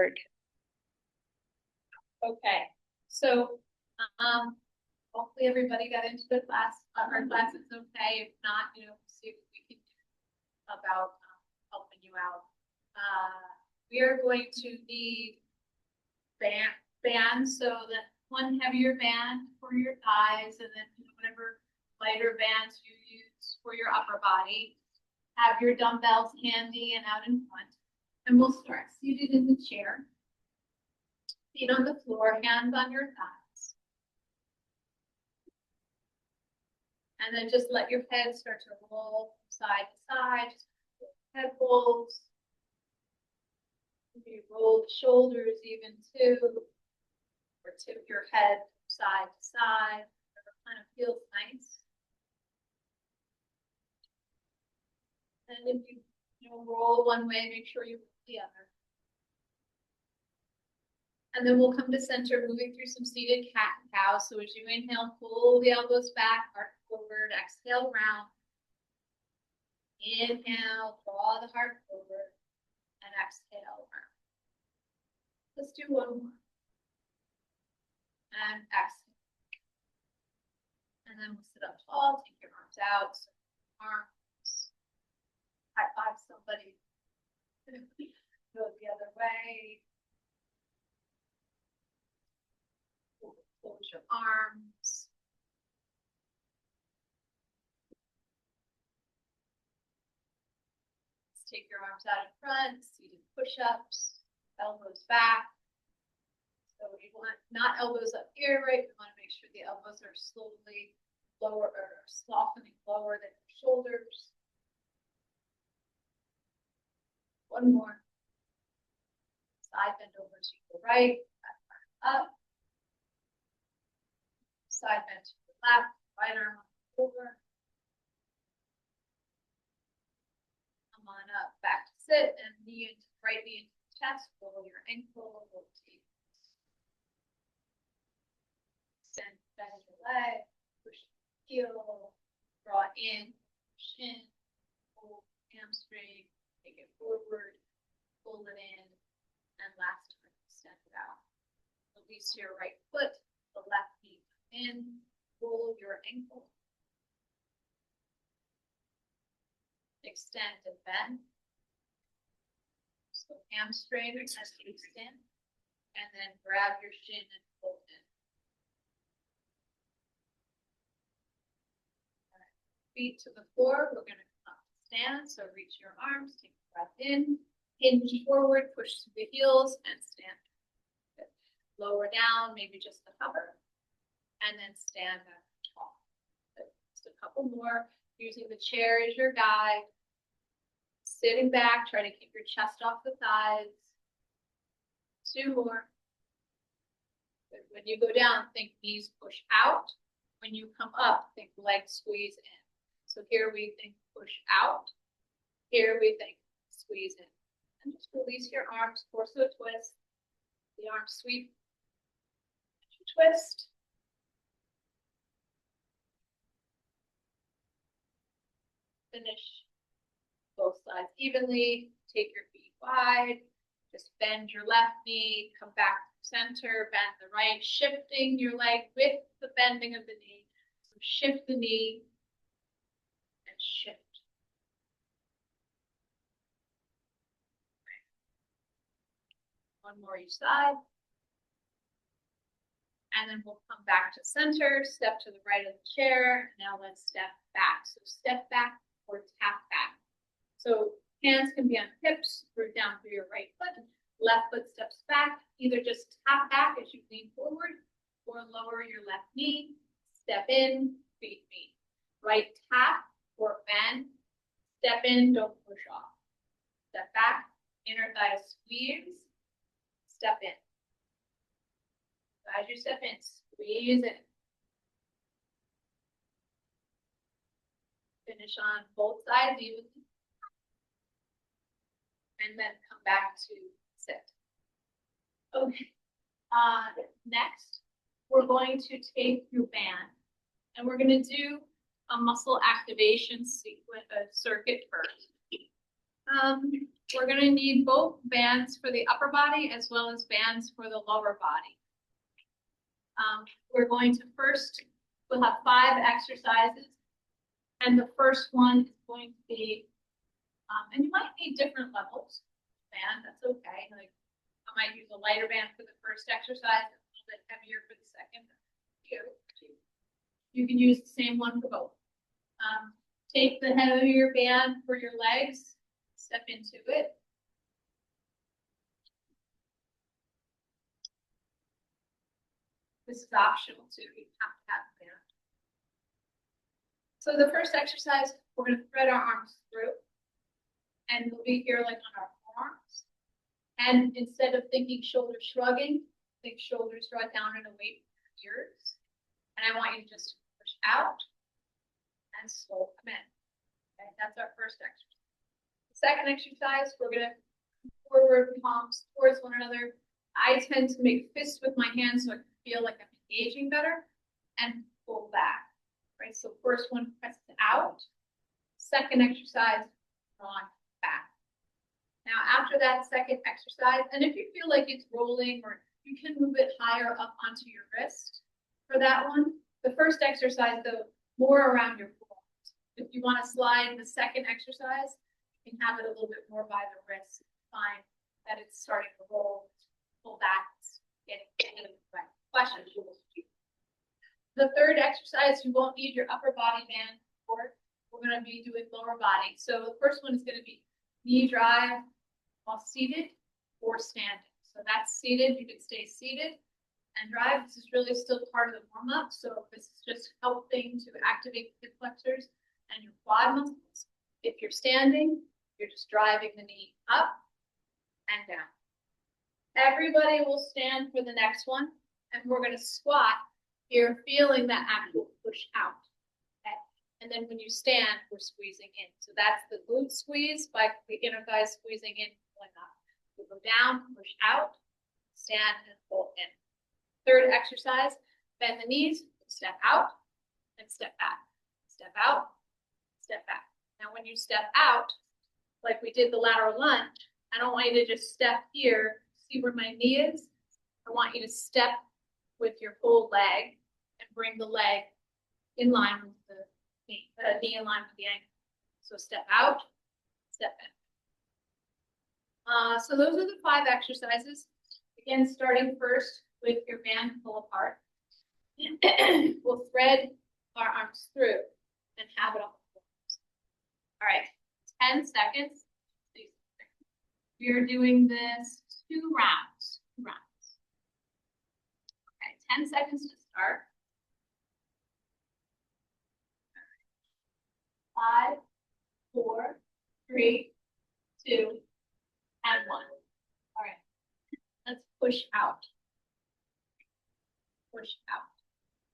forward. Okay, so, hopefully everybody got into the class, our class is okay. If not, see what we can do about helping you out. We are going to need bands, so that one heavier band for your thighs, and then whatever lighter bands you use for your upper body. Have your dumbbells handy and out in front. And we'll start seated in the chair. Feet on the floor, hands on your thighs. And then just let your head start to roll side to side. Just head rolls. Maybe roll the shoulders even too. Or tip your head side to side. Whatever kind of feels nice. And if you roll one way, make sure you roll the other. And then we'll come to center, moving through some seated cat and cow. So as you inhale, pull the elbows back, arch forward, exhale, round. Inhale, draw the heart forward, and exhale, round. Let's do one more. And exhale. And then we'll sit up tall, take your arms out, so arms. High five somebody. Go the other way. Close your arms. Let's take your arms out in front, seated push-ups, elbows back. So we want not elbows up here, right? We want to make sure the elbows are slowly lower or softening lower than your shoulders. One more. Side bend over to the right, up. Side bend to the left, right arm over. Come on up, back to sit, and knee into right knee into the chest, roll your ankle, rotate. Extend, bend your leg, push the heel, draw in, shin, pull hamstring, take it forward, pull it in, and last time extend it out. Release your right foot, the left knee in, roll your ankle. Extend and bend. So hamstring as you extend, and then grab your shin and pull in. Right. Feet to the floor, we're going to come up to stand, so reach your arms, take a breath in, hinge forward, push to the heels, and stand. Good. Lower down, maybe just a hover, and then stand up tall. Good. Just a couple more, using the chair as your guide. Sitting back, try to keep your chest off the thighs. Two more. Good. When you go down, think knees push out. When you come up, think legs squeeze in. So here we think push out. Here we think squeeze in. And just release your arms, torso twist. The arms sweep. Twist. Finish both sides evenly. Take your feet wide. Just bend your left knee. Come back to center. Bend the right. Shifting your leg with the bending of the knee. So shift the knee and shift. One more each side. And then we'll come back to center, step to the right of the chair. Now let's step back. So step back or tap back. So hands can be on hips, root down through your right foot. Left foot steps back. Either just tap back as you lean forward or lower your left knee. Step in, feet meet. Right tap or bend. Step in, don't push off. Step back, inner thigh squeeze. Step in. As you step in, squeeze in. Finish on both sides evenly. And then come back to sit. Okay. Next, we're going to take your band and we're going to do a muscle activation sequence, circuit first. we're gonna need both bands for the upper body as well as bands for the lower body. We're going to first, we'll have 5 exercises. And the first one is going to be, and you might need different levels of band, that's okay. Like I might use a lighter band for the first exercise, a little bit heavier for the second. You can use the same one for both. Take the heavier band for your legs, step into it. This is optional too, you have to have a band. So the first exercise, we're going to thread our arms through, and we'll be here like on our forearms. And instead of thinking shoulder shrugging, think shoulders draw down and away from your ears. And I want you to just push out and slow come in. Okay, that's our first exercise. The second exercise, we're going to forward palms towards one another. I tend to make fists with my hands so I can feel like I'm engaging better, and pull back. Right, so first one presses out. Second exercise, on back. Now after that second exercise, and if you feel like it's rolling, or you can move it higher up onto your wrist for that one. The first exercise, though, more around your forearms. If you want to slide the second exercise, you can have it a little bit more by the wrist. Find that it's starting to roll, pull back, getting the right question. The third exercise, you won't need your upper body band for. We're going to be doing lower body. So the first one is going to be knee drive while seated or standing. So that's seated. You can stay seated and drive. This is really still part of the warm up. So this is just helping to activate the hip flexors and your quad muscles. If you're standing, you're just driving the knee up and down. Everybody will stand for the next one, and we're going to squat. You're feeling that actual push out. Okay? And then when you stand, we're squeezing in. So that's the glute squeeze by the inner thigh squeezing in, pulling up. We go down, push out, stand, and pull in. Third exercise, bend the knees, step out, and step back. Step out, step back. Now when you step out, like we did the lateral lunge, I don't want you to just step here, see where my knee is. I want you to step with your full leg and bring the leg in line with the knee in line with the ankle. So step out, step in. So those are the 5 exercises. Again, starting first with your band pull apart. We'll thread our arms through and have it on the floor. All right, 10 seconds. We're doing this 2 rounds. 10 seconds to start. 5, 4, 3, 2, and 1. All right, let's push out. Push out.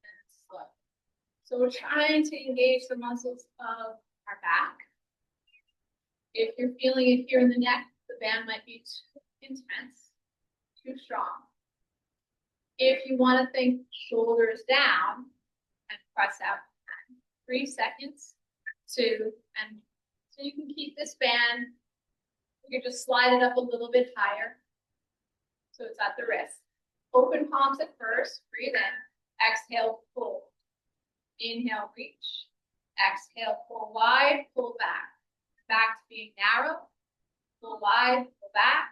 And slow. So we're trying to engage the muscles of our back. If you're feeling it here in the neck, the band might be too intense, too strong. If you want to think shoulders down and press out 3 seconds, 2, and so you can keep this band. You can just slide it up a little bit higher. So it's at the wrist. Open palms at first, breathe in, exhale, pull. Inhale, reach. Exhale, pull wide, pull back. Back to being narrow. Pull wide, pull back.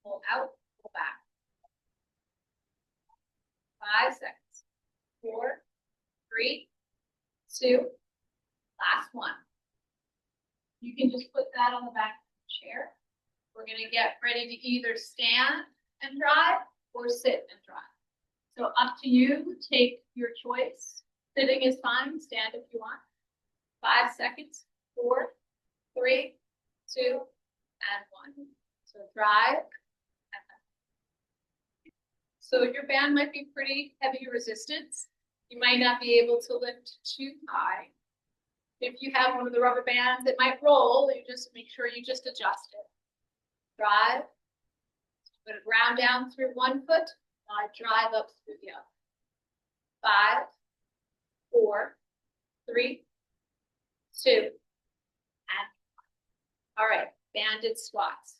Pull out, pull back. 5 seconds. 4, 3, 2. Last one. You can just put that on the back of the chair. We're going to get ready to either stand and drive or sit and drive. So up to you. Take your choice. Sitting is fine. Stand if you want. 5 seconds. 4, 3, 2, and 1. So drive. So your band might be pretty heavy resistance. You might not be able to lift too high. If you have one of the rubber bands, it might roll. You just make sure you just adjust it. Drive. Put it ground down through one foot. Now drive up through the other. 5, 4, 3, 2, and all right, banded squats.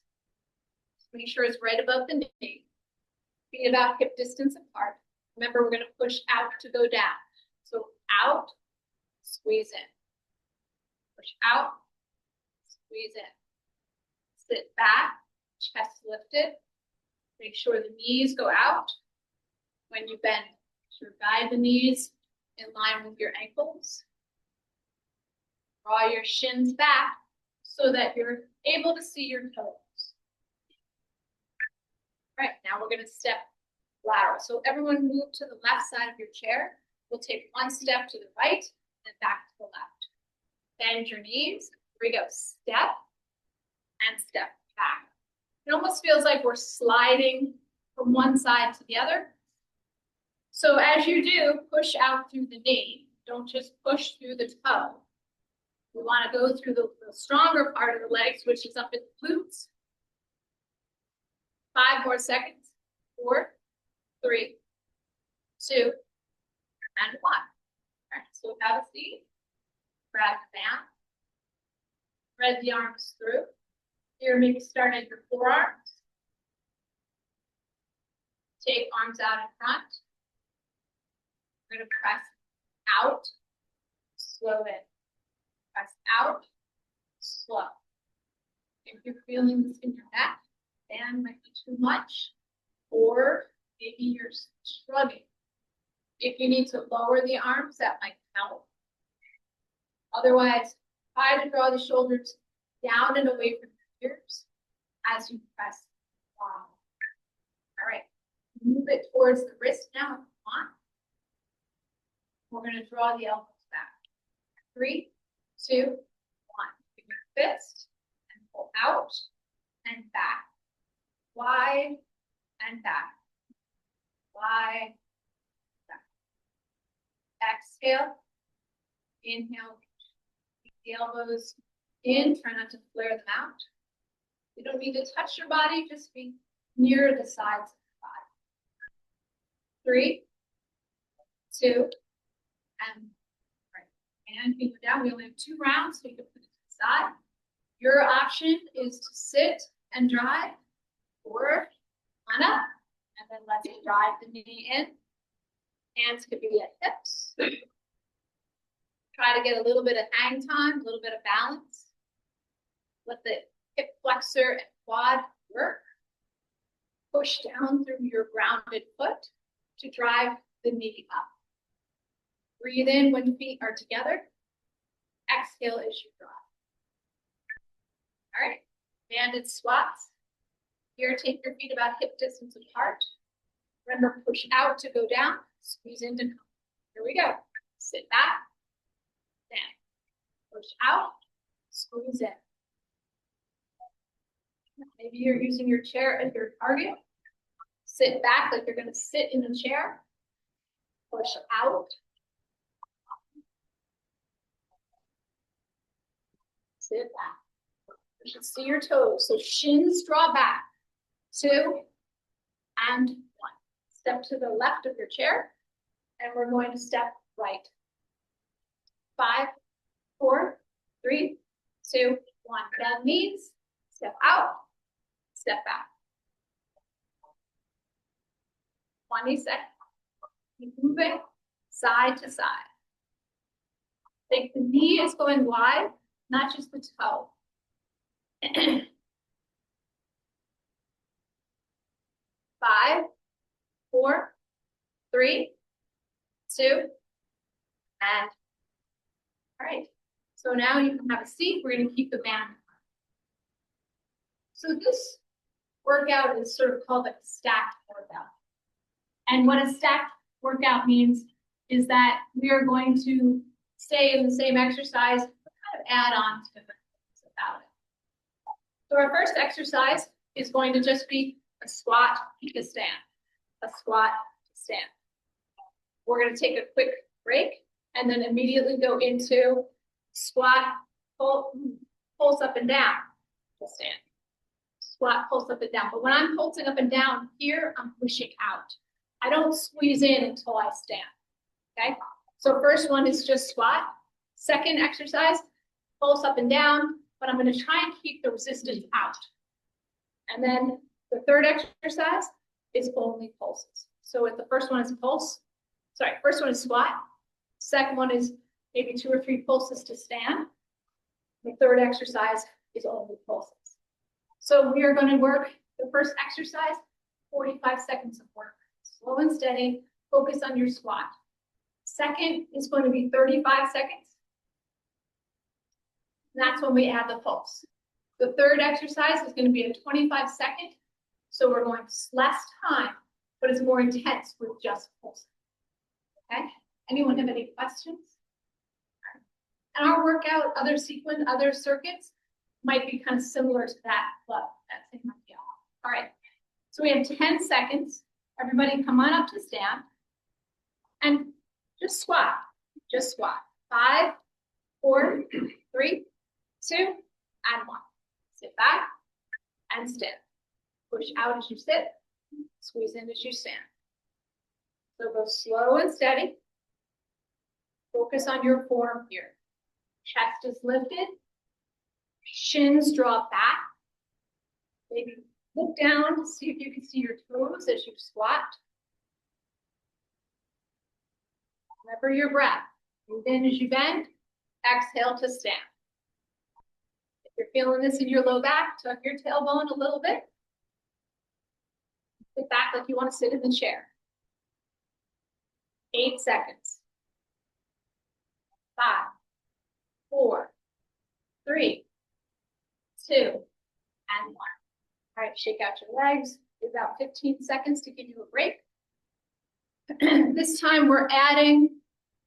Make sure it's right above the knee. Feet about hip distance apart. Remember, we're going to push out to go down. So out, squeeze in. Push out, squeeze in. Sit back, chest lifted. Make sure the knees go out. When you bend, sure guide the knees in line with your ankles. Draw your shins back so that you're able to see your toes. All right, now we're going to step lateral. So everyone move to the left side of your chair. We'll take one step to the right and back to the left. Bend your knees. Here we go. Step and step back. It almost feels like we're sliding from one side to the other. So as you do, push out through the knee. Don't just push through the toe. We want to go through the stronger part of the legs, which is up at the glutes. 5 more seconds. 4, 3, 2, and 1. All right, so have a seat. Grab the band. Thread the arms through. Here, maybe start at your forearms. Take arms out in front. We're going to press out, slow in. Press out, slow. If you're feeling this in your neck, band might be too much, or maybe you're struggling. If you need to lower the arms, that might help. Otherwise, try to draw the shoulders down and away from your ears as you press down. All right, move it towards the wrist now if you want. We're going to draw the elbows back. 3, 2, 1. Bring your fist and pull out and back. Wide and back. Wide, back. Exhale. Inhale. Keep the elbows in. Try not to flare them out. You don't need to touch your body. Just be near the sides of the body. 3, 2, and right. And you go down. We only have 2 rounds, so you can put it to the side. Your option is to sit and drive, or on up, and then let's drive the knee in. Hands could be at hips. Try to get a little bit of hang time, a little bit of balance. Let the hip flexor and quad work. Push down through your grounded foot to drive the knee up. Breathe in when feet are together. Exhale as you drive. All right, banded squats. Here, take your feet about hip distance apart. Remember, push out to go down, squeeze in to come. Here we go. Sit back, down. Push out, squeeze in. Maybe you're using your chair as your target. Sit back like you're going to sit in a chair. Push out. Sit back. You should see your toes. So shins draw back. 2 and 1. Step to the left of your chair, and we're going to step right. 5, 4, 3, 2, 1. Bend knees. Step out. Step back. 20 seconds. Keep moving side to side. Think the knee is going wide, not just the toe. 5, 4, 3, 2, and all right. So now you can have a seat. We're going to keep the band. So this workout is sort of called a stacked workout. And what a stacked workout means is that we are going to stay in the same exercise, but kind of add on to different things about it. So our first exercise is going to just be a squat to stand, a squat to stand. We're going to take a quick break and then immediately go into squat, pulse up and down to stand. Squat, pulse up and down. But when I'm pulsing up and down here, I'm pushing out. I don't squeeze in until I stand, okay? So first one is just squat. Second exercise pulse up and down, but I'm gonna try and keep the resistance out. And then the third exercise is only pulses. So if the first one is pulse, first one is squat. Second one is maybe 2 or 3 pulses to stand. The third exercise is only pulses. So we are going to work the first exercise, 45 seconds of work. Slow and steady, focus on your squat. Second is going to be 35 seconds. That's when we add the pulse. The third exercise is going to be a 25 second. So we're going less time, but it's more intense with just pulse. Okay? Anyone have any questions? And our workout, other circuits might be kind of similar to that, but that same idea. All right. So we have 10 seconds. Everybody come on up to stand and just squat. Just squat. 5, 4, 3, 2, and 1. Sit back and stand. Push out as you sit, squeeze in as you stand. So go slow and steady. Focus on your form here. Chest is lifted. Shins drop back. Maybe look down to see if you can see your toes as you squat. Remember your breath. Breathe in as you bend. Exhale to stand. If you're feeling this in your low back, tuck your tailbone a little bit. Sit back like you want to sit in the chair. 8 seconds. 5, 4, 3, 2, and 1. All right, shake out your legs. Give about 15 seconds to give you a break. This time we're adding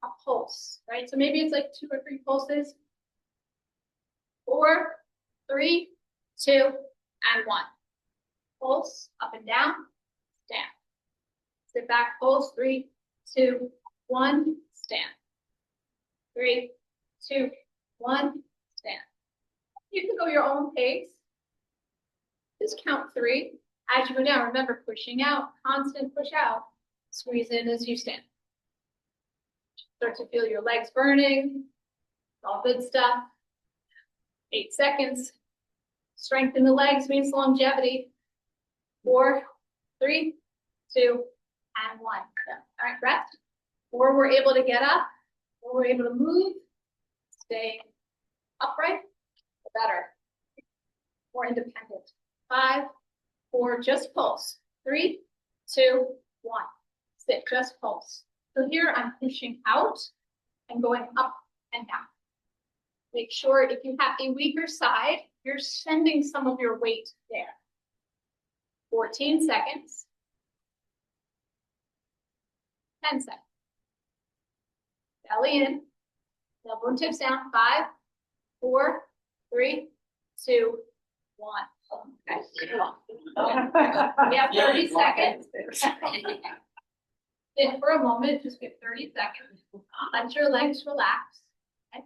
a pulse, right? So maybe it's like 2 or 3 pulses. 4, 3, 2, and 1. Pulse up and down, stand. Sit back, pulse, 3, 2, 1, stand. 3, 2, 1, stand. You can go your own pace. Just count 3. As you go down, remember pushing out, constant push out. Squeeze in as you stand. Start to feel your legs burning. All good stuff. 8 seconds. Strengthen the legs means longevity. 4, 3, 2, and 1. All right, rest. Or we're able to get up, or we're able to move, stay upright, better, more independent. 5, 4, just pulse. 3, 2, 1. Sit, just pulse. So here I'm pushing out and going up and down. Make sure if you have a weaker side, you're sending some of your weight there. 14 seconds. 10 seconds. Belly in. Elbow tips down. 5, 4, 3, 2, 1. Okay. We have 30 seconds. Sit for a moment. Just give 30 seconds. Let your legs relax. Okay.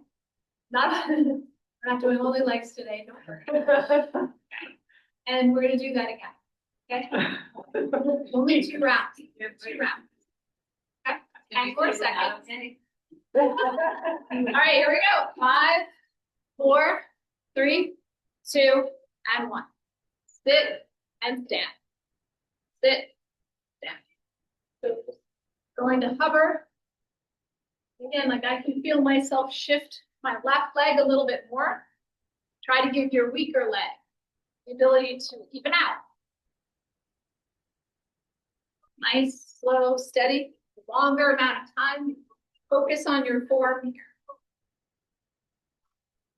We're not doing only legs today. Don't worry. And we're going to do that again. Okay. Only 2 rounds. 2 rounds. Okay. 10 more seconds. All right, here we go. 5, 4, 3, 2, and 1. Sit and stand. Sit, stand. So going to hover. Again, like I can feel myself shift my left leg a little bit more. Try to give your weaker leg the ability to even out. Nice, slow, steady, longer amount of time. Focus on your form here.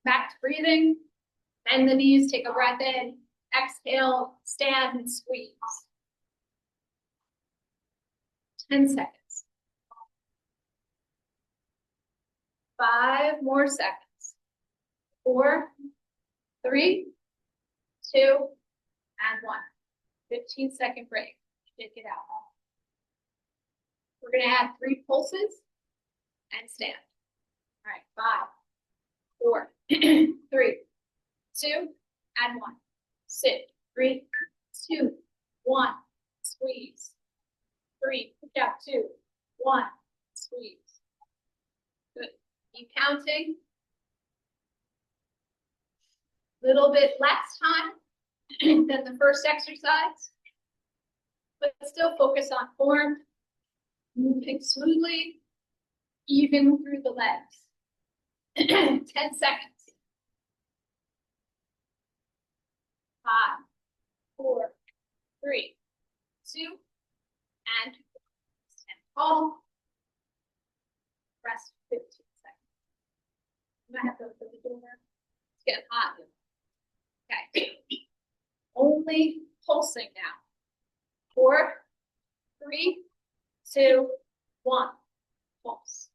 Back to breathing. Bend the knees, take a breath in. Exhale, stand and squeeze. 10 seconds. 5 more seconds. 4, 3, 2, and 1. 15-second break. Shake it out. We're going to add 3 pulses and stand. All right, 5, 4, 3, 2, and 1. Sit. 3, 2, 1. Squeeze. 3, push out. 2, 1. Squeeze. Good. Keep counting. Little bit less time than the first exercise, but still focus on form, moving smoothly, even through the legs. 10 seconds. 5, 4, 3, 2, and stand tall. Rest 15 seconds. I'm gonna have to open the door. It's getting hot. Okay. Only pulsing now. 4, 3, 2, 1. Pulse.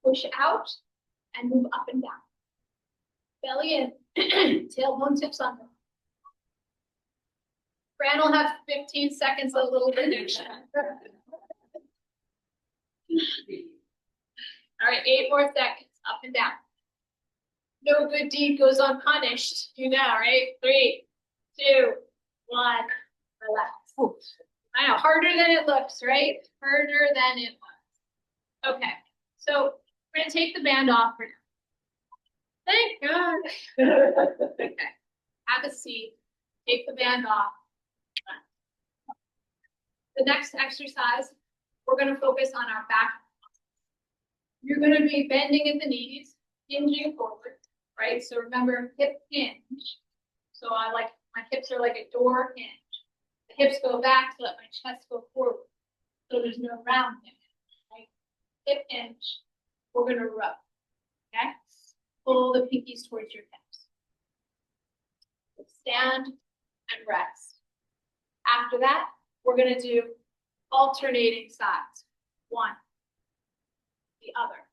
Push out and move up and down. Belly in. Tailbone tips under. Fran will have 15 seconds of a little prediction. All right, 8 more seconds. Up and down. No good deed goes unpunished. You know, right? 3, 2, 1. Relax. I know, harder than it looks, right? Harder than it looks. Okay, so we're gonna take the band off for now. Thank God. Okay, have a seat. Take the band off. The next exercise, we're gonna focus on our back. You're gonna be bending at the knees, hinging forward, right? So remember, hip hinge. So I like, my hips are like a door hinge. The hips go back to let my chest go forward. So there's no round hinge, right? Hip hinge, we're gonna rub, okay? Pull the pinkies towards your hips. Stand and rest. After that, we're gonna do alternating sides. 1, the other,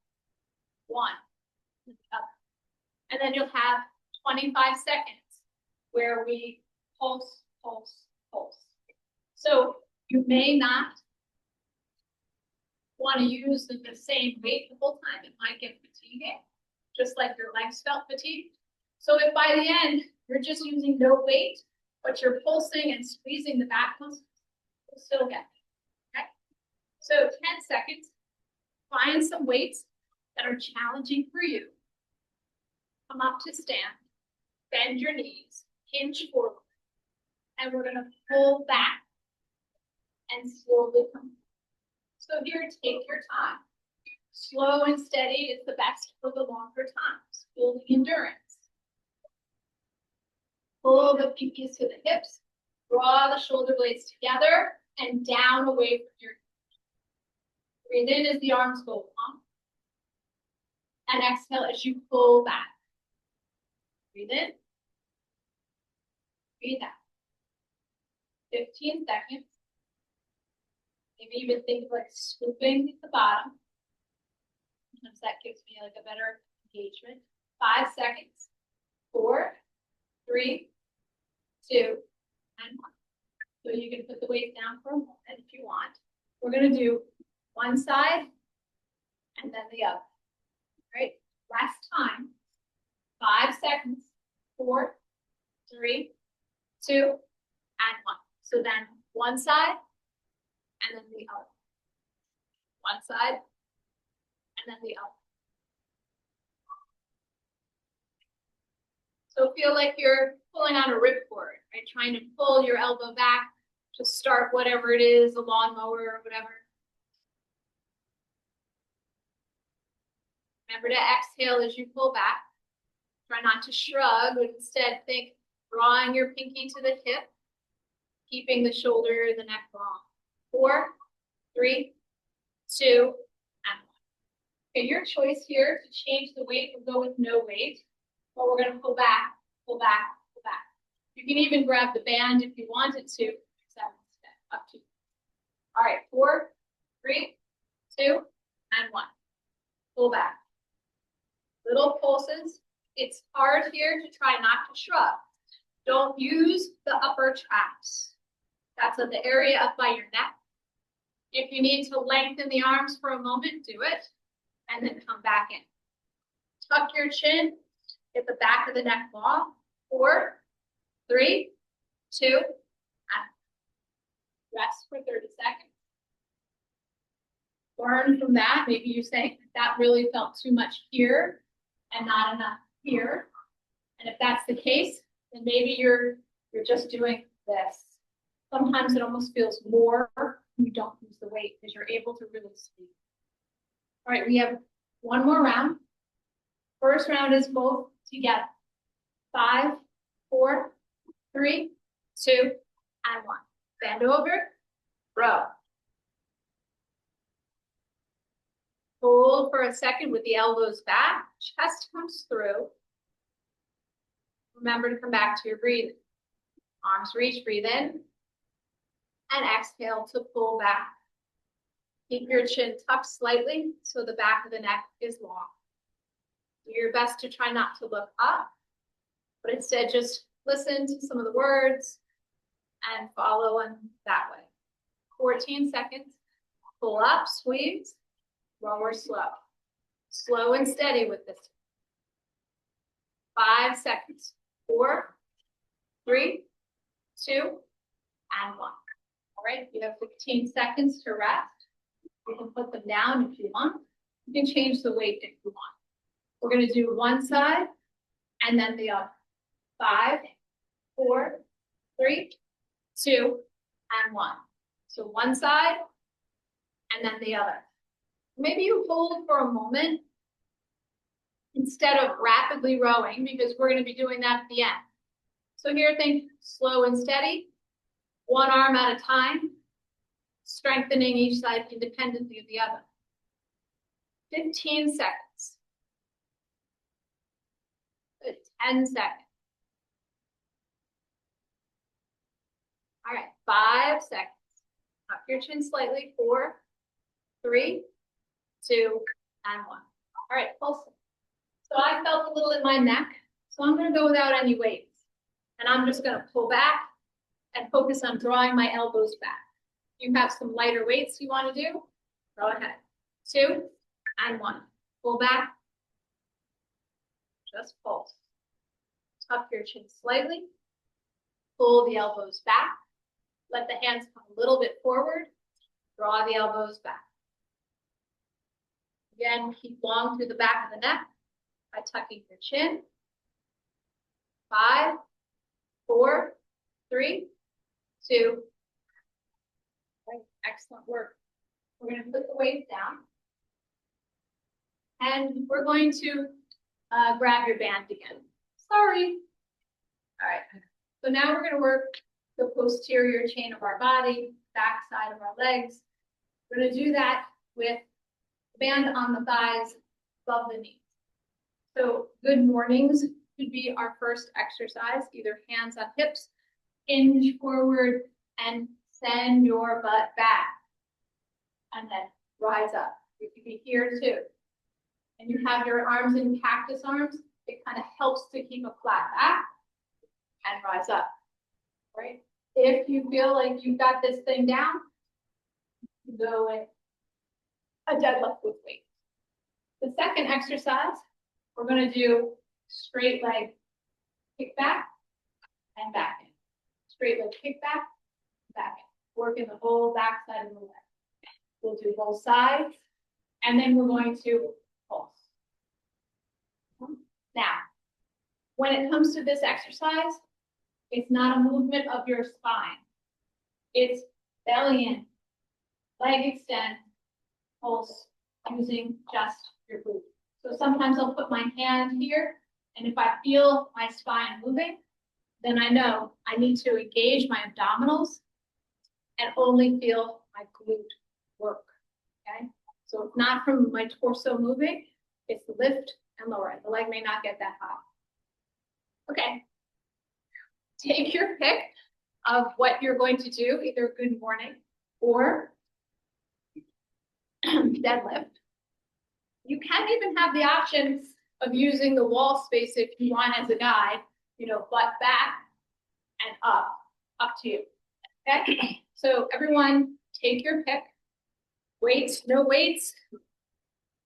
1, the other. And then you'll have 25 seconds where we pulse, pulse, pulse. So you may not want to use the same weight the whole time. It might get fatiguing, just like your legs felt fatigued. So if by the end you're just using no weight, but you're pulsing and squeezing the back muscles, you'll still get it. Okay? So 10 seconds. Find some weights that are challenging for you. Come up to stand. Bend your knees. Hinge forward. And we're going to pull back and slowly come. So here, take your time. Slow and steady is the best for the longer times, building endurance. Pull the pinkies to the hips, draw the shoulder blades together and down away from your knee. Breathe in as the arms go long. And exhale as you pull back. Breathe in. Breathe out. 15 seconds. Maybe even think of like scooping at the bottom. Sometimes that gives me like a better engagement. 5 seconds. 4, 3, 2, and 1. So you can put the weight down for a moment if you want. We're going to do one side and then the other. All right. Last time. 5 seconds. 4, 3, 2, and 1. So then one side and then the other. One side and then the other. So feel like you're pulling on a ripcord, right? Trying to pull your elbow back to start whatever it is, a lawnmower or whatever. Remember to exhale as you pull back. Try not to shrug, but instead think drawing your pinky to the hip, keeping the shoulder, the neck long. 4, 3, 2, and 1. Okay, your choice here to change the weight or go with no weight, but we're going to pull back, pull back, pull back. You can even grab the band if you wanted to. Up to you. All right, 4, 3, 2, and 1. Pull back. Little pulses. It's hard here to try not to shrug. Don't use the upper traps. That's at the area up by your neck. If you need to lengthen the arms for a moment, do it, and then come back in. Tuck your chin, get the back of the neck long. 4, 3, 2, and rest for 30 seconds. Learn from that. Maybe you're saying that really felt too much here and not enough here. And if that's the case, then maybe you're just doing this. Sometimes it almost feels more when you don't use the weight because you're able to really speak. All right, we have one more round. First round is both together. 5, 4, 3, 2, and 1. Bend over, row. Hold for a second with the elbows back, chest comes through. Remember to come back to your breathing. Arms reach, breathe in. And exhale to pull back. Keep your chin tucked slightly so the back of the neck is long. Do your best to try not to look up, but instead just listen to some of the words and follow on that way. 14 seconds. Pull up, squeeze, lower, slow. Slow and steady with this. 5 seconds. 4, 3, 2, and 1. All right, you have 15 seconds to rest. You can put them down if you want. You can change the weight if you want. We're going to do one side and then the other. 5, 4, 3, 2, and 1. So one side and then the other. Maybe you hold for a moment instead of rapidly rowing because we're going to be doing that at the end. So here, think slow and steady, one arm at a time, strengthening each side independently of the other. 15 seconds. Good. 10 seconds. All right, 5 seconds. Tuck your chin slightly. 4, 3, 2, and 1. All right, pulse. So I felt a little in my neck, so I'm going to go without any weights. And I'm just going to pull back and focus on drawing my elbows back. If you have some lighter weights you want to do, go ahead. 2, and 1. Pull back. Just pulse. Tuck your chin slightly. Pull the elbows back. Let the hands come a little bit forward. Draw the elbows back. Again, keep long through the back of the neck by tucking your chin. 5, 4, 3, 2. Right. Excellent work. We're going to put the weights down. And we're going to grab your band again. Sorry. All right. So now we're going to work the posterior chain of our body, back side of our legs. We're going to do that with the band on the thighs above the knees. So good mornings could be our first exercise, either hands on hips, hinge forward, and send your butt back. And then rise up. You could be here too. And you have your arms in cactus arms. It kind of helps to keep a flat back and rise up, right? If you feel like you've got this thing down, you go with a deadlift with weight. The second exercise, we're going to do straight leg kick back and back in. Straight leg kick back, back in. Working the whole back side of the leg. We'll do both sides, and then we're going to pulse. Now, when it comes to this exercise, it's not a movement of your spine. It's belly in, leg extend, pulse, using just your glute. So sometimes I'll put my hand here, and if I feel my spine moving, then I know I need to engage my abdominals and only feel my glute work, okay? So it's not from my torso moving, it's the lift and lower. The leg may not get that high. Okay, take your pick of what you're going to do, either good morning or deadlift. You can even have the options of using the wall space if you want as a guide, you know, butt back and up to you, okay? So everyone take your pick. Weights, no weights,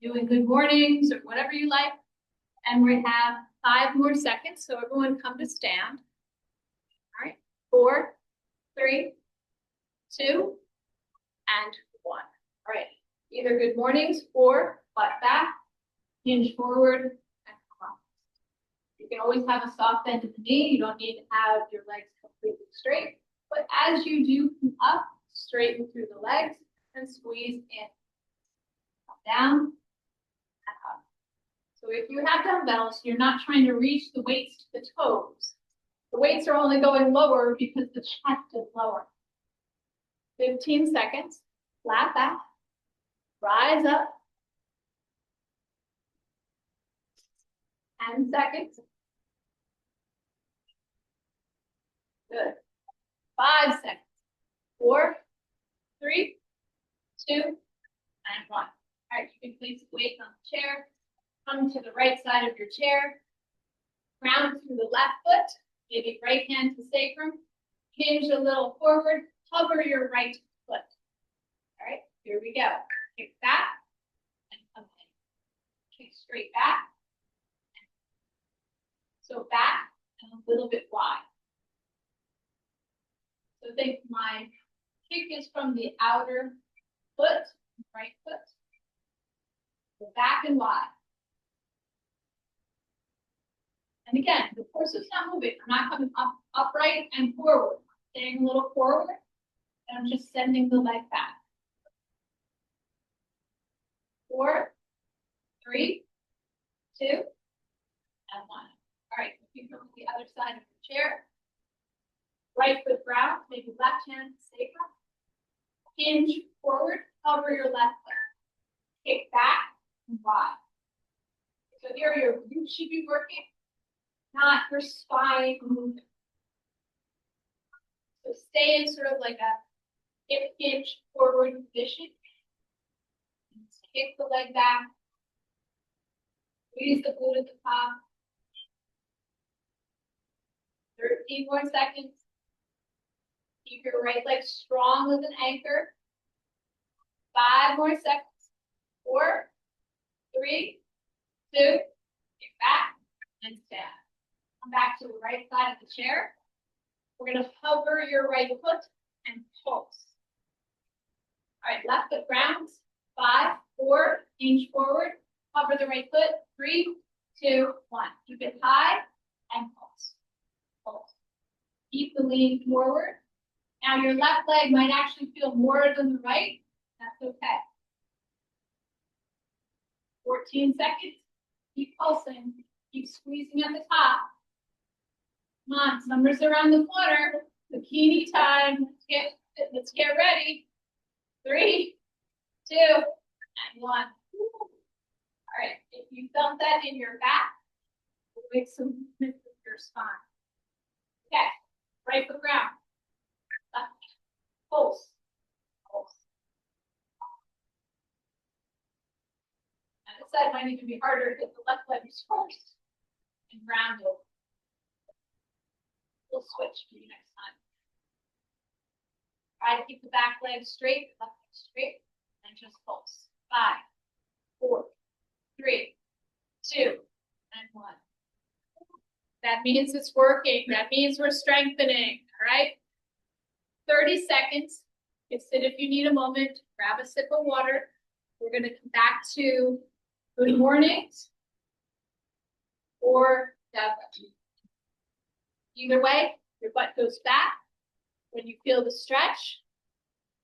doing good mornings or whatever you like. And we have 5 more seconds, so everyone come to stand. All right, 4, 3, 2, and 1. All right, either good mornings or butt back, hinge forward, and come up. You can always have a soft bend in the knee. You don't need to have your legs completely straight. But as you do come up, straighten through the legs and squeeze in. Come down and up. So if you have dumbbells, you're not trying to reach the weights to the toes. The weights are only going lower because the chest is lower. 15 seconds, flat back, rise up. 10 seconds. Good. 5 seconds. 4, 3, 2, and 1. All right, you can place the weights on the chair. Come to the right side of your chair. Ground through the left foot, maybe right hand to sacrum. Hinge a little forward, hover your right foot. All right, here we go. Kick back and come in. Kick straight back. So back and a little bit wide. So think my kick is from the outer foot, right foot. Go back and wide. And again, the torso is not moving. I'm not coming up, upright and forward. I'm staying a little forward, and I'm just sending the leg back. 4, 3, 2, and 1. All right, if you come to the other side of the chair, right foot ground, maybe left hand sacrum. Hinge forward, cover your left foot. Kick back and wide. So here your glutes should be working, not your spine moving. So stay in sort of like a hip hinge forward position. Kick the leg back. Squeeze the glute at the top. 13 more seconds. Keep your right leg strong as an anchor. 5 more seconds. 4, 3, 2, get back and stand. Come back to the right side of the chair. We're going to hover your right foot and pulse. All right, left foot grounds. 5, 4, hinge forward. Hover the right foot. 3, 2, 1. Keep it high and pulse. Pulse. Keep the lean forward. Now your left leg might actually feel more than the right. That's okay. 14 seconds. Keep pulsing. Keep squeezing at the top. Come on, summer's around the corner. Bikini time. Let's get ready. 3, 2, and 1. All right, if you felt that in your back, we'll make some movement with your spine. Okay, right foot ground. Left. Pulse. Pulse. And this side might even be harder if the left leg is first and grounded. We'll switch for you next time. Try to keep the back leg straight, left leg straight, and just pulse. 5, 4, 3, 2, and 1. That means it's working. That means we're strengthening. All right. 30 seconds. You sit if you need a moment. Grab a sip of water. We're going to come back to good mornings or deadlift. Either way, your butt goes back. When you feel the stretch,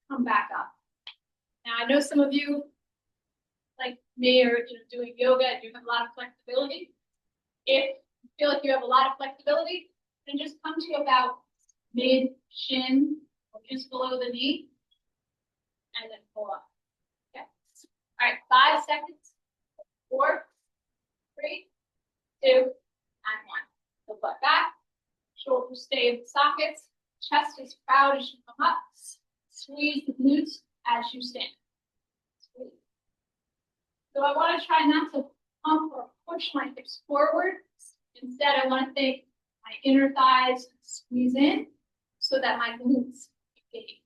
come back up. Now, I know some of you, like me, are doing yoga and you have a lot of flexibility. If you feel like you have a lot of flexibility, then just come to about mid-shin or just below the knee, and then pull up. Okay. All right, 5 seconds. 4, 3, 2, and 1. The butt back. Shoulders stay in the sockets. Chest is proud as you come up. Squeeze the glutes as you stand. Squeeze. So I want to try not to pump or push my hips forward. Instead, I want to think my inner thighs squeeze in so that my glutes engage.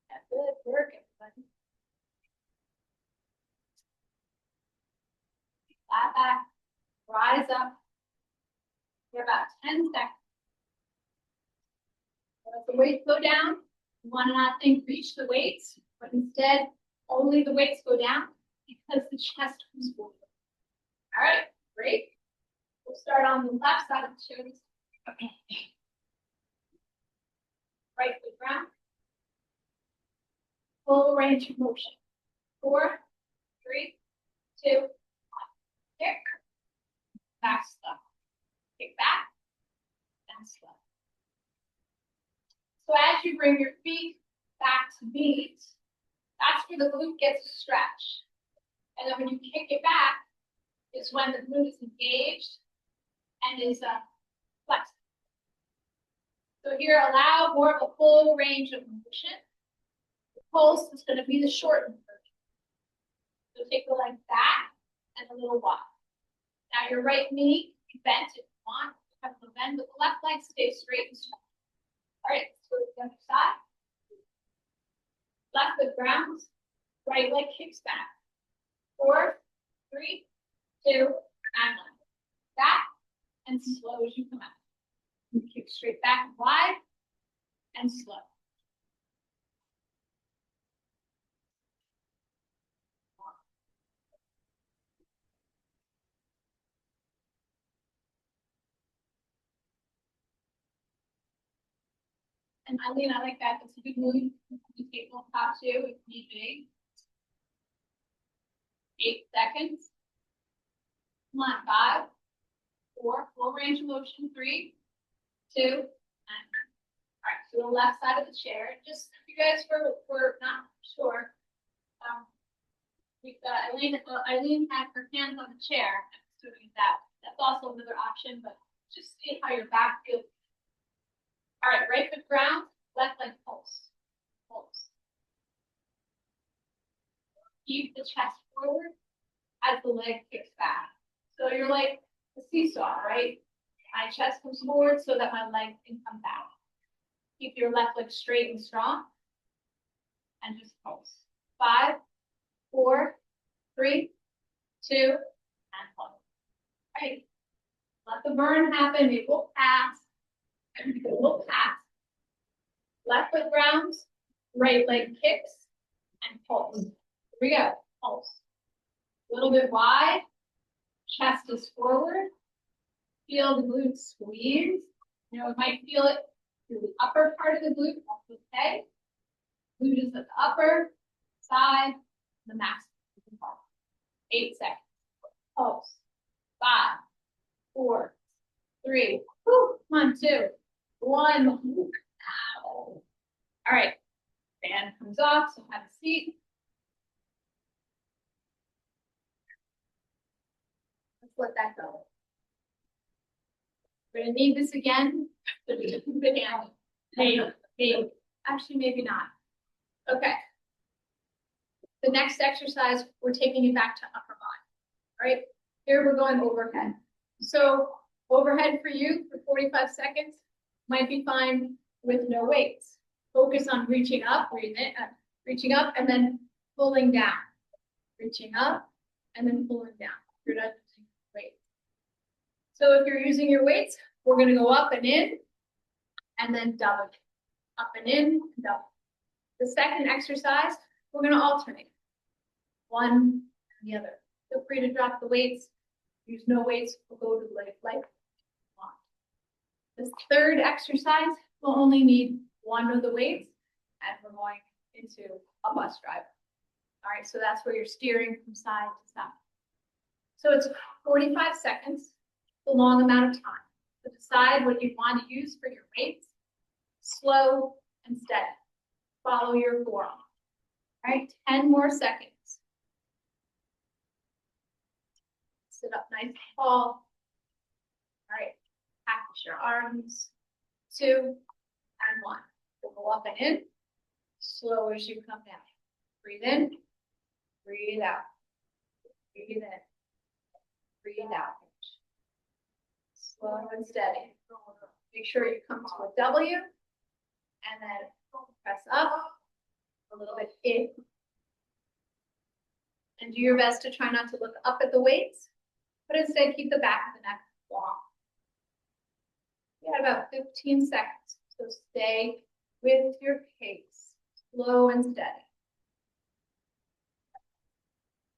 That's good work, everybody. Flat back, rise up. For about 10 seconds. Let the weights go down. You want to not think reach the weights, but instead only the weights go down because the chest comes forward. All right, great. We'll start on the left side of the chair. Okay. Right foot ground. Full range of motion. 4, 3, 2, 1. Kick. Back slow. Kick back. And slow. So as you bring your feet back to meet, that's where the glute gets a stretch. And then when you kick it back, is when the glute is engaged and is flexed. So here, allow more of a full range of motion. The pulse is going to be the shortened version. So take the leg back and a little walk. Now your right knee bent if you want. You have to bend, but the left leg stays straight and strong. All right, let's go to the other side. Left foot grounds, right leg kicks back. 4, 3, 2, and 1. Back and slow as you come out. You kick straight back and wide and slow. And Eileen, I like that. It's a good move. You take on top too if need be. 8 seconds. Come on, 5, 4, full range of motion. 3, 2, and 1. All right, so the left side of the chair. Just if you guys were not sure, we've got Eileen had her hands on the chair. Doing that. That's also another option, but just see how your back feels. All right, right foot ground, left leg pulse. Pulse. Keep the chest forward as the leg kicks back. So you're like a seesaw, right? My chest comes forward so that my leg can come back. Keep your left leg straight and strong. And just pulse. 5, 4, 3, 2, and pulse. All right. Let the burn happen. It will pass. It will pass. Left foot grounds, right leg kicks, and pulse. Here we go. Pulse. A little bit wide. Chest is forward. Feel the glute squeeze. You know, it might feel it through the upper part of the glute. That's okay. Glute is at the upper side, the max. 8 seconds. Pulse. 5, 4, 3. Woo. Come on, 2, 1. Ow. All right. Fan comes off, so have a seat. Let's let that go. We're gonna need this again. Banana. Maybe. Actually, maybe not. Okay. The next exercise, we're taking it back to upper body. All right. Here we're going overhead. So overhead for you for 45 seconds might be fine with no weights. Focus on reaching up, reaching up, and then pulling down. Reaching up, and then pulling down. You're not using weights. So if you're using your weights, we're going to go up and in, and then double. Up and in, double. The second exercise, we're going to alternate. One and the other. Feel free to drop the weights. Use no weights, we'll go to the leg like one. This third exercise, we'll only need one of the weights, and we're going into a bus driver. All right, so that's where you're steering from side to side. So it's 45 seconds, a long amount of time. So decide what you want to use for your weights. Slow and steady. Follow your forearm. All right, 10 more seconds. Sit up nice and tall. All right, practice your arms. 2 and 1. We'll go up and in. Slow as you come down. Breathe in. Breathe out. Breathe in. Breathe out. Slow and steady. Make sure you come to a W. And then press up. A little bit in. And do your best to try not to look up at the weights, but instead keep the back of the neck long. You got about 15 seconds, so stay with your pace, slow and steady.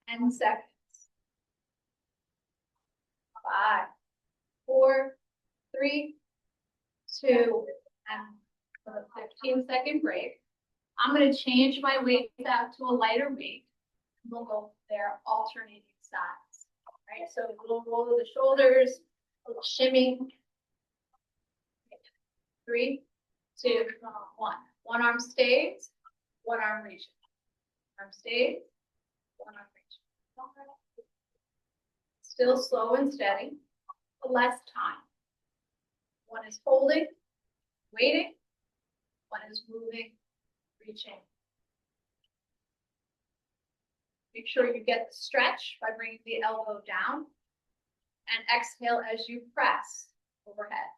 10 seconds. 5, 4, 3, 2, and for a 15-second break. I'm going to change my weight out to a lighter weight. We'll go there alternating sides. Right, so a little roll of the shoulders, a little shimming. 3, 2, 1. One arm stays, one arm reaches. Arm stays, one arm reaches. Still slow and steady, but less time. One is holding, waiting. One is moving, reaching. Make sure you get the stretch by bringing the elbow down. And exhale as you press overhead.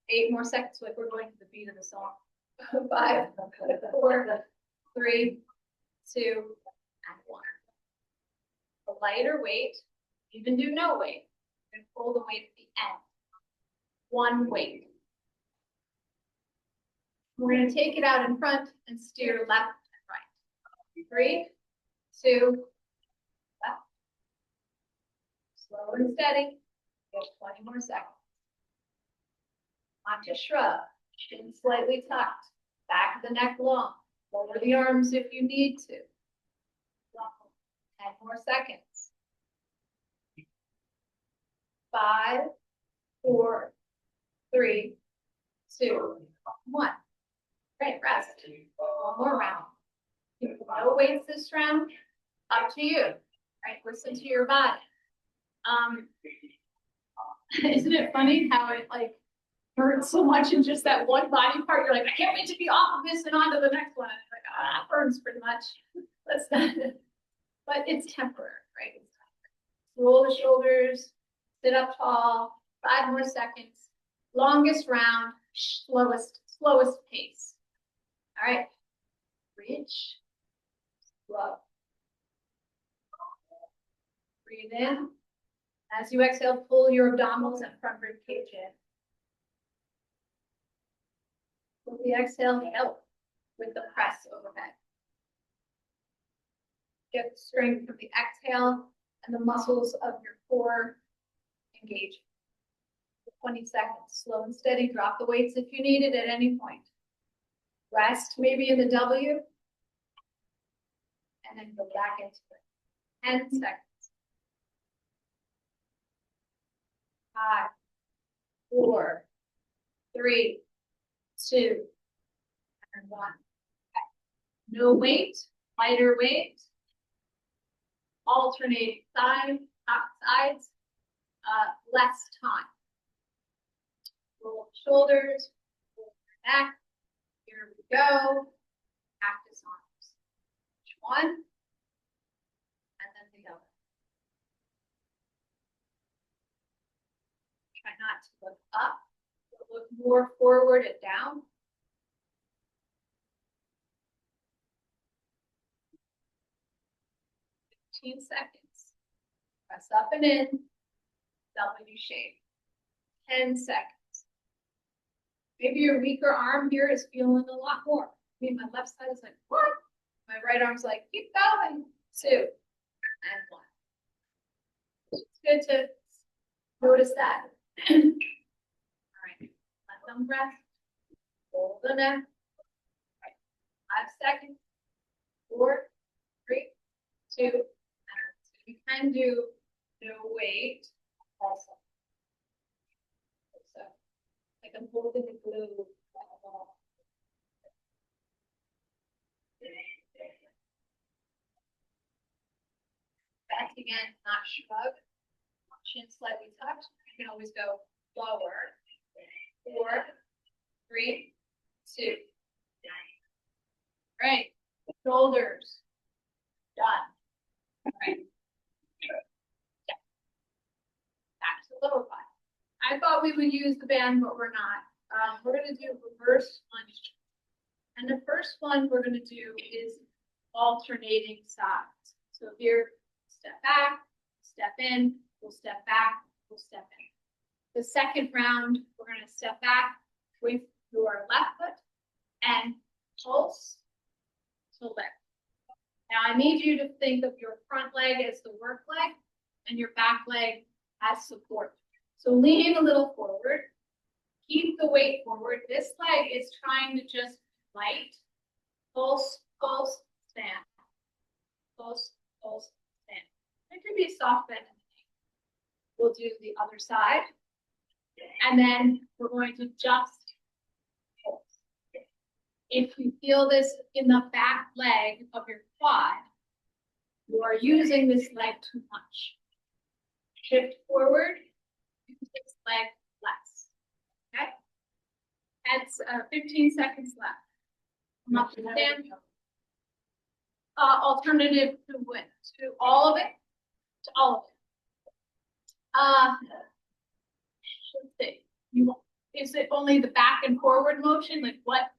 8 more seconds, like we're going to the beat of the song. 5, 4, 3, 2, and 1. A lighter weight, even do no weight. You can pull the weight at the end. One weight. We're going to take it out in front and steer left and right. 3, 2, left. Slow and steady. You have 20 more seconds. Onto shrug. Chin slightly tucked. Back of the neck long. Lower the arms if you need to. 10 more seconds. 5, 4, 3, 2, 1. Great, rest. One more round. No weights this round. Up to you. Right, listen to your body. Isn't it funny how it like burns so much in just that one body part? You're like, I can't wait to be off of this and on to the next one. And it's like, that burns pretty much. That's not it. But it's temporary, right? It's temporary. Roll the shoulders, sit up tall, 5 more seconds. Longest round, slowest pace. All right. Reach, slow. Breathe in. As you exhale, pull your abdominals and front rib cage in. With the exhale, help with the press overhead. Get the strength from the exhale and the muscles of your core engage. 20 seconds, slow and steady. Drop the weights if you need it at any point. Rest maybe in the W. And then go back into it. 10 seconds. 5, 4, 3, 2, and 1. Okay. No weight, lighter weight. Alternating sides, less time. Roll the shoulders, roll the neck. Here we go. Cactus arms. Each one, and then the other. Try not to look up, but look more forward and down. Seconds. Press up and in. W shape. 10 seconds. Maybe your weaker arm here is feeling a lot more. I mean, my left side is like, what? My right arm's like, keep going. 2 and 1. It's good to notice that. All right. Let them rest. Hold the neck. All right. 5 seconds. 4, 3, 2. You can do no weight also. So, like I'm holding the glue. Back again, not shrug. Chin slightly tucked. You can always go lower. 4, 3, 2. Right. Shoulders. Done. All right. Back to lower body. I thought we would use the band, but we're not. We're going to do reverse lunge. And the first one we're going to do is alternating sides. So here, step back, step in, we'll step back, we'll step in. The second round, we're going to step back with your left foot and pulse to lift. Now I need you to think of your front leg as the work leg and your back leg as support So lean a little forward. Keep the weight forward. This leg is trying to just light. Pulse, pulse, stand. Pulse, pulse, stand. It could be a soft bend in the knee. We'll do the other side. And then we're going to just pulse. If you feel this in the back leg of your quad, you are using this leg too much. Shift forward, use this leg less. Okay? That's 15 seconds left. Come up and stand. Alternative to what? To all of it? To all of it. Let's see. Is it only the back and forward motion? Like what?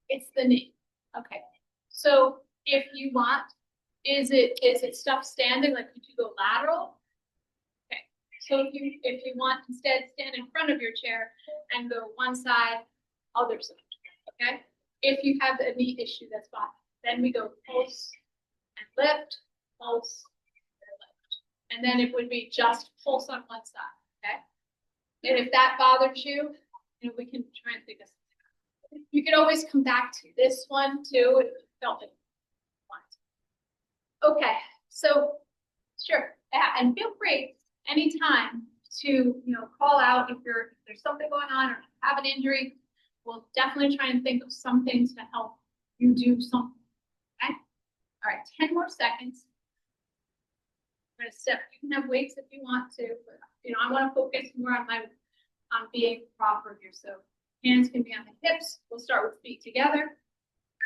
It's the knee. Okay. So if you want, is it stuff standing? Like could you go lateral? Okay. So if you want, instead stand in front of your chair and go one side, other side. Okay. If you have a knee issue, that's fine. Then we go pulse and lift, pulse and lift. And then it would be just pulse on one side. Okay. And if that bothers you, we can try and think of something. You can always come back to this one too if you felt it. Okay, so sure, yeah, and feel free anytime to call out if there's something going on or have an injury. We'll definitely try and think of some things to help you do something. Okay, all right, 10 more seconds. I'm gonna step. You can have weights if you want to, but I want to focus more on being proper here. So hands can be on the hips. We'll start with feet together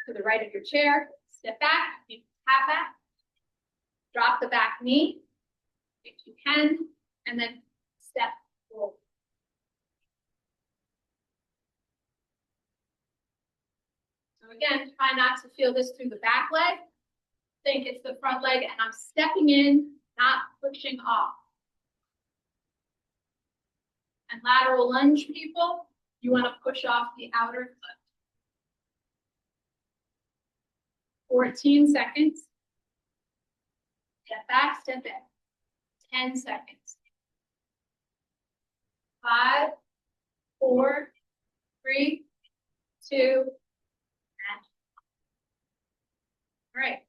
to the right of your chair. Step back. You can tap back. Drop the back knee if you can, and then step forward. So again, try not to feel this through the back leg. Think it's the front leg, and I'm stepping in, not pushing off. And lateral lunge, people, you want to push off the outer foot. 14 seconds. Step back, step in. 10 seconds. 5, 4, 3, 2, and all right.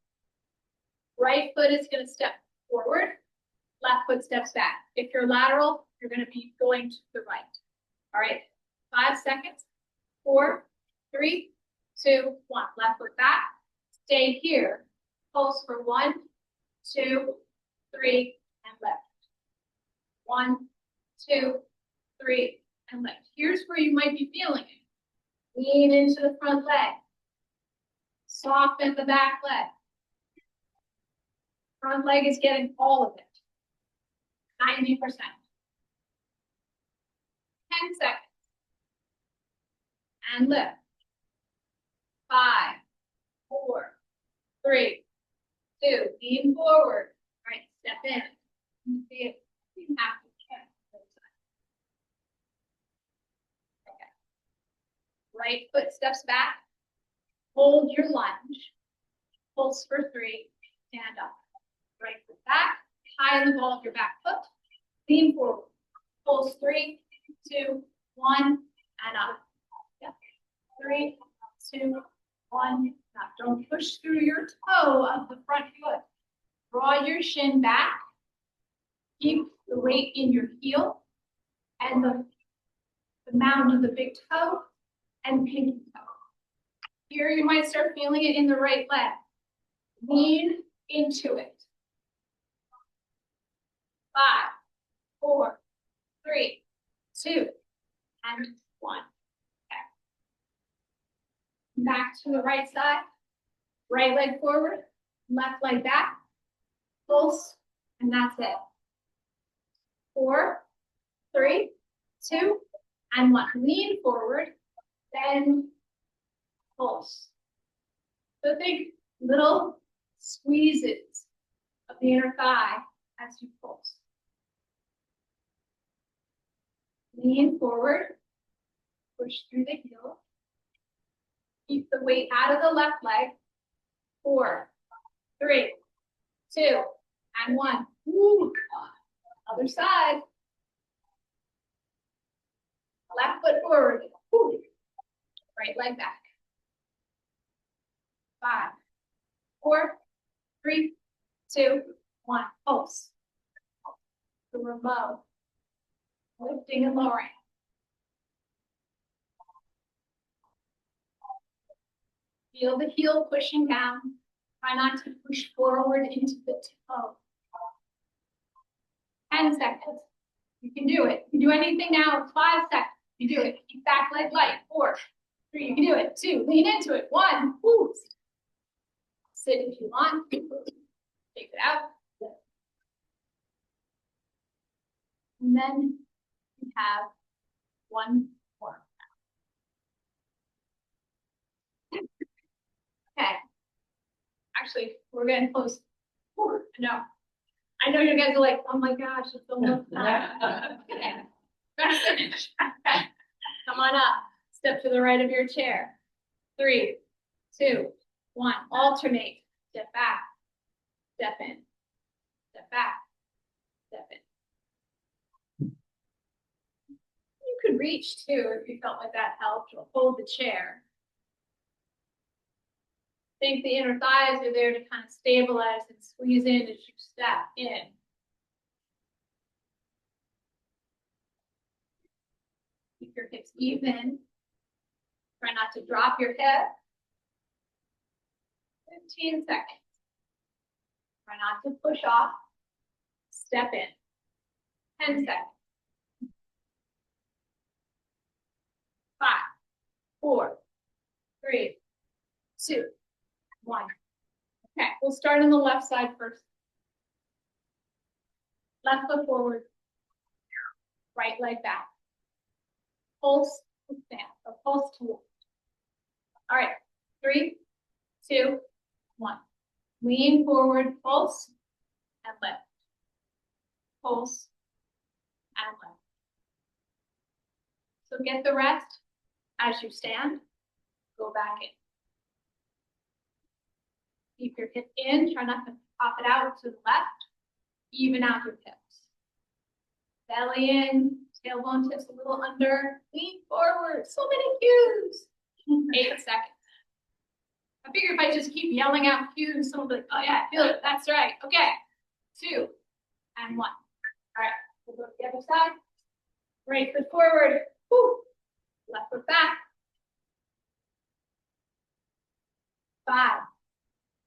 Right foot is going to step forward. Left foot steps back. If you're lateral, you're going to be going to the right. All right. 5 seconds. 4, 3, 2, 1. Left foot back. Stay here. Pulse for 1, 2, 3, and lift. 1, 2, 3, and lift. Here's where you might be feeling it. Lean into the front leg. Soften the back leg. Front leg is getting all of it. 90%. 10 seconds. And lift. 5, 4, 3, 2. Lean forward. All right, step in. See it. You have to check. Okay. Right foot steps back. Hold your lunge. Pulse for 3. Stand up. Right foot back. High in the ball of your back foot. Lean forward. Pulse 3, 2, 1, and up. Yep. 3, 2, 1. Now don't push through your toe of the front foot. Draw your shin back. Keep the weight in your heel and the mound of the big toe and pinky toe. Here you might start feeling it in the right leg. Lean into it. 5, 4, 3, 2, and 1. Okay. Back to the right side. Right leg forward, left leg back. Pulse, and that's it. 4, 3, 2, and 1. Lean forward, bend, pulse. So think little squeezes of the inner thigh as you pulse. Lean forward, push through the heel. Keep the weight out of the left leg. 4, 3, 2, and 1. Woo. Other side. Left foot forward. Woo. Right leg back. 5, 4, 3, 2, 1. Pulse. The remote. Lifting and lowering. Feel the heel pushing down. Try not to push forward into the toe. 10 seconds. You can do it. You can do anything now. 5 seconds. You do it. Keep back leg light. 4, 3. You can do it. 2. Lean into it. 1. Woo. Sit if you want. Take it out. And then you have 1 more. Okay. Actually, we're going to close. No. I know you guys are like, oh my gosh, it's almost time. Okay. Gonna finish. Okay. Come on up. Step to the right of your chair. 3, 2, 1. Alternate. Step back. Step in. Step back. Step in. You could reach too if you felt like that helped, or hold the chair. Think the inner thighs are there to kind of stabilize and squeeze in as you step in. Keep your hips even. Try not to drop your hip. 15 seconds. Try not to push off. Step in. 10 seconds. 5, 4, 3, 2, 1. Okay, we'll start on the left side first. Left foot forward. Right leg back. Pulse to stand, or pulse to walk. All right, 3, 2, 1. Lean forward, pulse, and lift. Pulse, and lift. So get the rest as you stand. Go back in. Keep your hip in, try not to pop it out to the left. Even out your hips. Belly in, tailbone tips a little under. Lean forward. So many cues. 8 seconds. I figure if I just keep yelling out cues, someone will be like, oh yeah, I feel it. That's right. Okay. 2 and 1. All right. We'll go to the other side. Right foot forward. Woo. Left foot back. 5,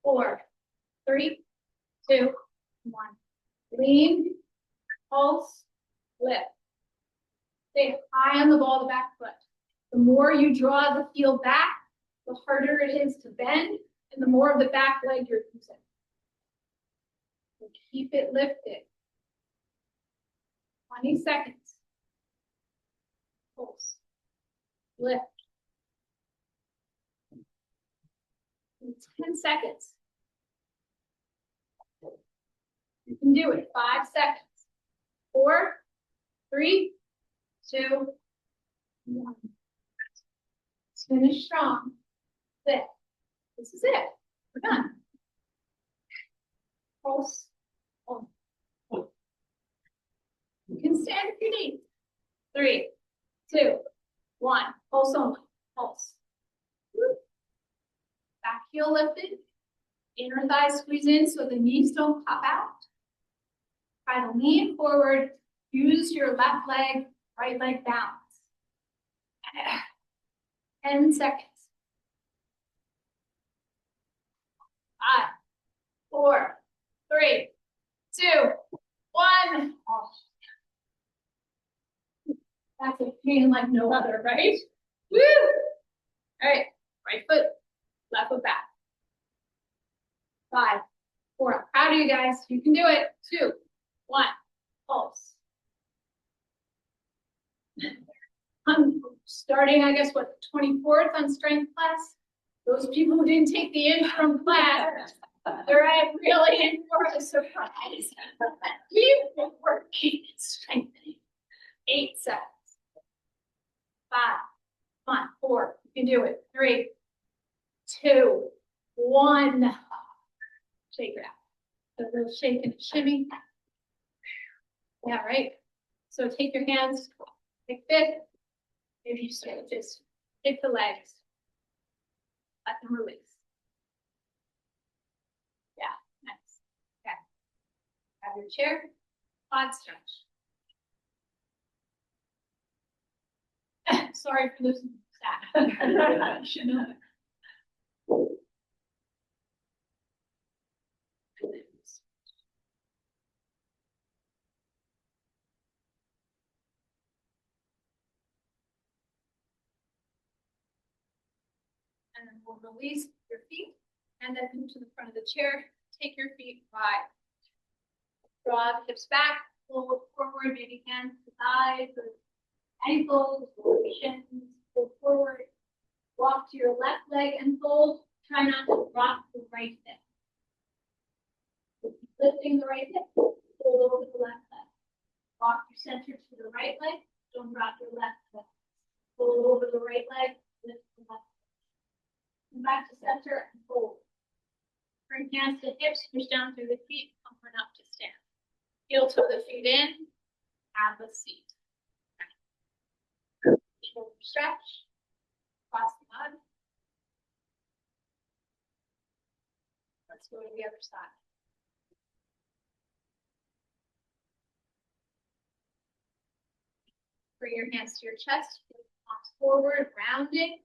4, 3, 2, 1. Lean, pulse, lift. Stay high on the ball of the back foot. The more you draw the heel back, the harder it is to bend, and the more of the back leg you're using. So keep it lifted. 20 seconds. Pulse, lift. 10 seconds. You can do it. 5 seconds. 4, 3, 2, 1. Let's finish strong. This is it. We're done. Pulse. Oh. You can stand if you need. 3, 2, 1. Pulse only. Pulse. Back heel lifted. Inner thigh squeeze in so the knees don't pop out. Try to lean forward. Use your left leg, right leg balance. 10 seconds. 5, 4, 3, 2, 1. Oh. That's a pain like no other, right? Woo! All right, right foot, left foot back. 5, 4. Proud of you guys. You can do it. 2, 1. Pulse. I'm starting, I guess, what, the 24th on strength class? Those people who didn't take the interim class, they're really in for a surprise. We've been working and strengthening. 8 seconds. 5, 1, 4. You can do it. 3, 2, 1. Shake it out. A little shake and shimmy. Yeah, right. So take your hands like this. Maybe you sort of just hit the legs. Let them release. Yeah, nice. Okay. Grab your chair. Quad stretch. Sorry for losing that. Should know that. And then we'll release your feet and then come to the front of the chair. Take your feet wide. Draw the hips back, pull forward, maybe hands to thighs, or ankles, or shins, pull forward. Walk to your left leg and fold. Try not to drop the right hip. Lifting the right hip, fold over the left leg. Walk your center to the right leg. Don't drop your left leg. Fold over the right leg, lift the left leg. Come back to center and fold. Bring hands to hips, push down through the feet, comfort up to stand. Heel toe the feet in, have a seat. Shoulder stretch, cross the mud. Let's go to the other side. Bring your hands to your chest, palms forward, rounding.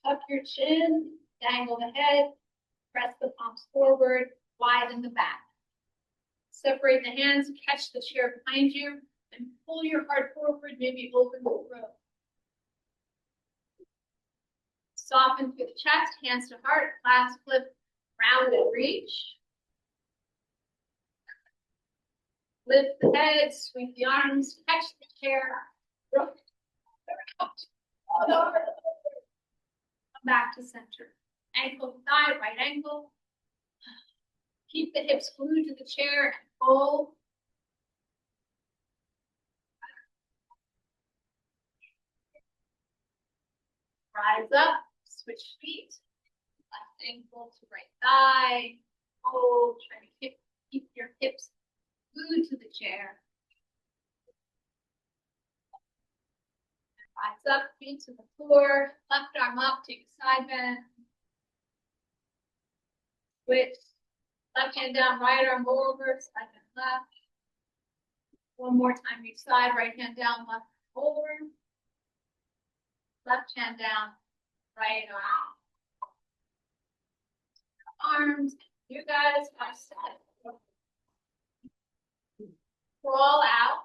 Tuck your chin, dangle the head, press the palms forward, widen the back. Separate the hands, catch the chair behind you, and pull your heart forward, maybe open the throat. Soften through the chest, hands to heart, clasp, flip, round and reach. Lift the head, sweep the arms, catch the chair. Come back to center. Ankle to thigh, right ankle. Keep the hips glued to the chair and fold. Rise up, switch feet. Left ankle to right thigh. Hold, try to keep your hips glued to the chair. Rise up, feet to the floor. Left arm up, take a side bend. Switch. Left hand down, right arm over, side bend left. One more time each side, right hand down, left over. Left hand down, right arm. Arms, you guys are set. Crawl out.